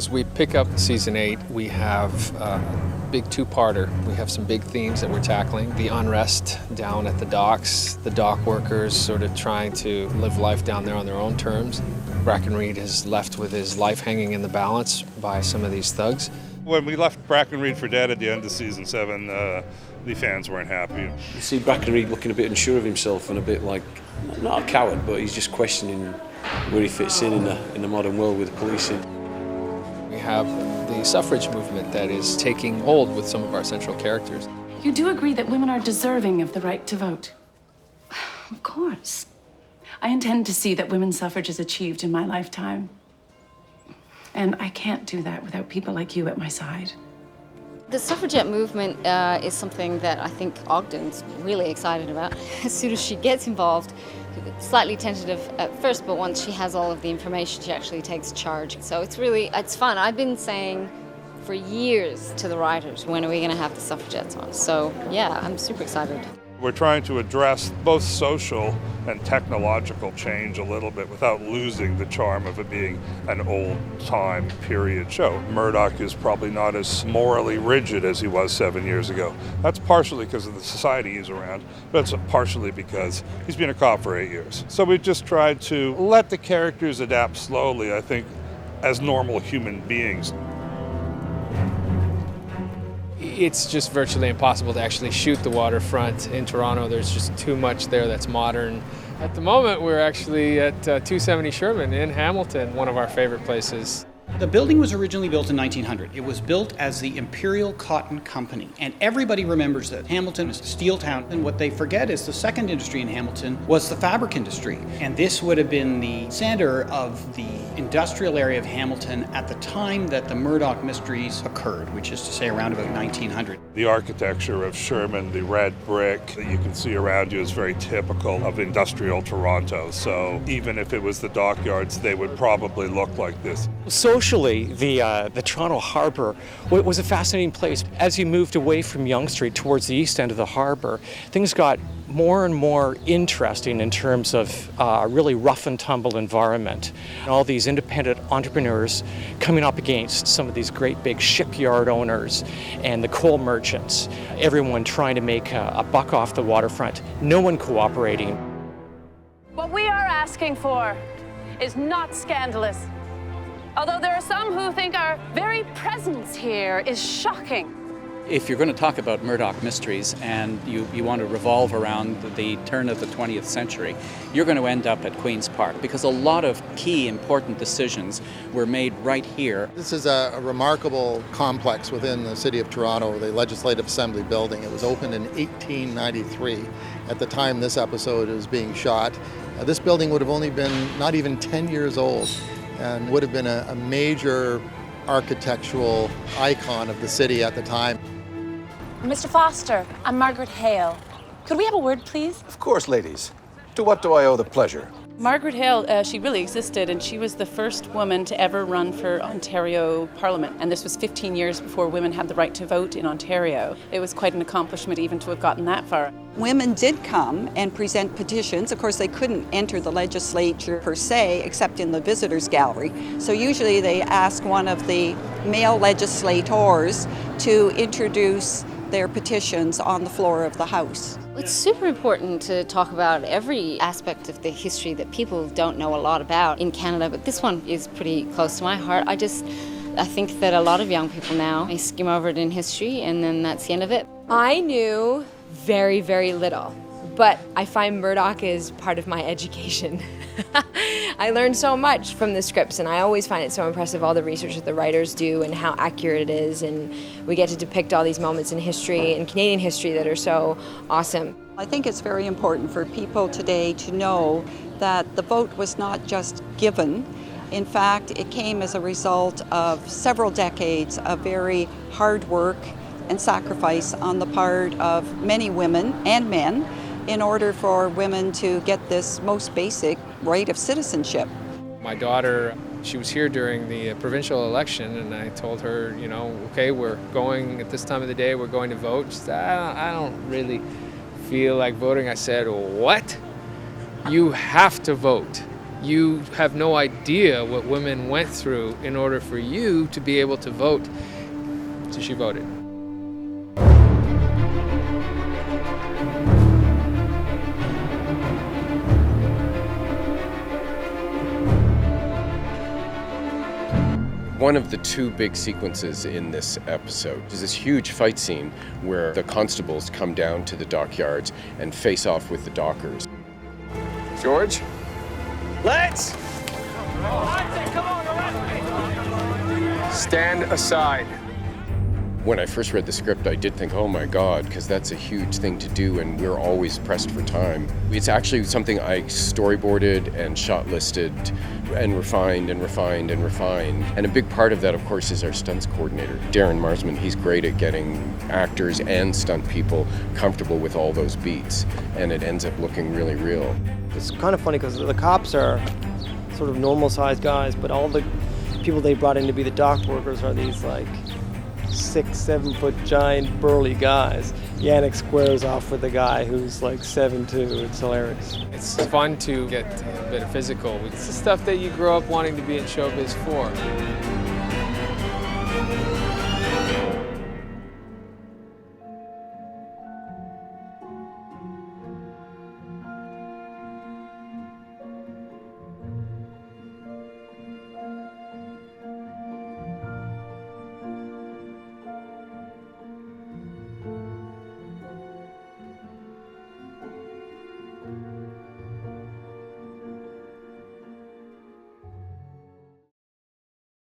As we pick up season 8, we have a big two-parter. We have some big themes that we're tackling. The unrest down at the docks, the dock workers sort of trying to live life down there on their own terms. Brackenreed is left with his life hanging in the balance by some of these thugs. When we left Brackenreed for dead at the end of season 7, the fans weren't happy. You see Brackenreed looking a bit unsure of himself and a bit like, not a coward, but he's just questioning where he fits in the modern world with policing. We have the suffrage movement that is taking hold with some of our central characters. You do agree that women are deserving of the right to vote? Of course. I intend to see that women's suffrage is achieved in my lifetime. And I can't do that without people like you at my side. The suffragette movement is something that I think Ogden's really excited about. As soon as she gets involved, slightly tentative at first, but once she has all of the information, she actually takes charge. So it's fun. I've been saying for years to the writers, when are we going to have the suffragettes on? So yeah, I'm super excited. We're trying to address both social and technological change a little bit without losing the charm of it being an old-time period show. Murdoch is probably not as morally rigid as he was 7 years ago. That's partially because of the society he's around, but it's partially because he's been a cop for 8 years. So we've just tried to let the characters adapt slowly, I think, as normal human beings. It's just virtually impossible to actually shoot the waterfront in Toronto. There's just too much there that's modern. At the moment, we're actually at 270 Sherman in Hamilton, one of our favorite places. The building was originally built in 1900. It was built as the Imperial Cotton Company, and everybody remembers that. Hamilton is a steel town, and what they forget is the second industry in Hamilton was the fabric industry. And this would have been the center of the industrial area of Hamilton at the time that the Murdoch Mysteries occurred, which is to say around about 1900. The architecture of Sherman, the red brick that you can see around you is very typical of industrial Toronto. So even if it was the dockyards, they would probably look like this. Socially, the Toronto Harbour was a fascinating place. As you moved away from Yonge Street towards the east end of the harbour, things got more and more interesting in terms of really rough-and-tumble environment. And all these independent entrepreneurs coming up against some of these great big shipyard owners and the coal merchants, everyone trying to make a buck off the waterfront, no one cooperating. What we are asking for is not scandalous. Although there are some who think our very presence here is shocking. If you're going to talk about Murdoch Mysteries and you want to revolve around the turn of the 20th century, you're going to end up at Queen's Park because a lot of key important decisions were made right here. This is a remarkable complex within the City of Toronto, the Legislative Assembly building. It was opened in 1893. At the time this episode is being shot, this building would have only been not even 10 years old, and would have been a major architectural icon of the city at the time. Mr. Foster, I'm Margaret Hale. Could we have a word, please? Of course, ladies. To what do I owe the pleasure? Margaret Hale, she really existed, and she was the first woman to ever run for Ontario Parliament. And this was 15 years before women had the right to vote in Ontario. It was quite an accomplishment even to have gotten that far. Women did come and present petitions. Of course, they couldn't enter the legislature per se, except in the visitors gallery. So usually they ask one of the male legislators to introduce their petitions on the floor of the House. It's super important to talk about every aspect of the history that people don't know a lot about in Canada, but this one is pretty close to my heart. I think that a lot of young people now, they skim over it in history and then that's the end of it. I knew very, very little, but I find Murdoch is part of my education. I learned so much from the scripts, and I always find it so impressive, all the research that the writers do and how accurate it is, and we get to depict all these moments in history and Canadian history that are so awesome. I think it's very important for people today to know that the vote was not just given. In fact, it came as a result of several decades of very hard work and sacrifice on the part of many women and men in order for women to get this most basic right of citizenship. My daughter, she was here during the provincial election, and I told her, okay, we're going at this time of the day, we're going to vote. She said, I don't really feel like voting. I said, what? You have to vote. You have no idea what women went through in order for you to be able to vote. So she voted. One of the two big sequences in this episode is this huge fight scene where the constables come down to the dockyards and face off with the dockers. George? Let's stand aside. When I first read the script, I did think, oh my God, because that's a huge thing to do and we're always pressed for time. It's actually something I storyboarded and shot listed and refined and refined and refined. And a big part of that, of course, is our stunts coordinator, Darren Marsman. He's great at getting actors and stunt people comfortable with all those beats, and it ends up looking really real. It's kind of funny because the cops are sort of normal-sized guys, but all the people they brought in to be the dock workers are these like 6-7 foot giant burly guys. Yannick squares off with a guy who's like 7'2". It's hilarious. It's fun to get a bit of physical. It's the stuff that you grow up wanting to be in showbiz for.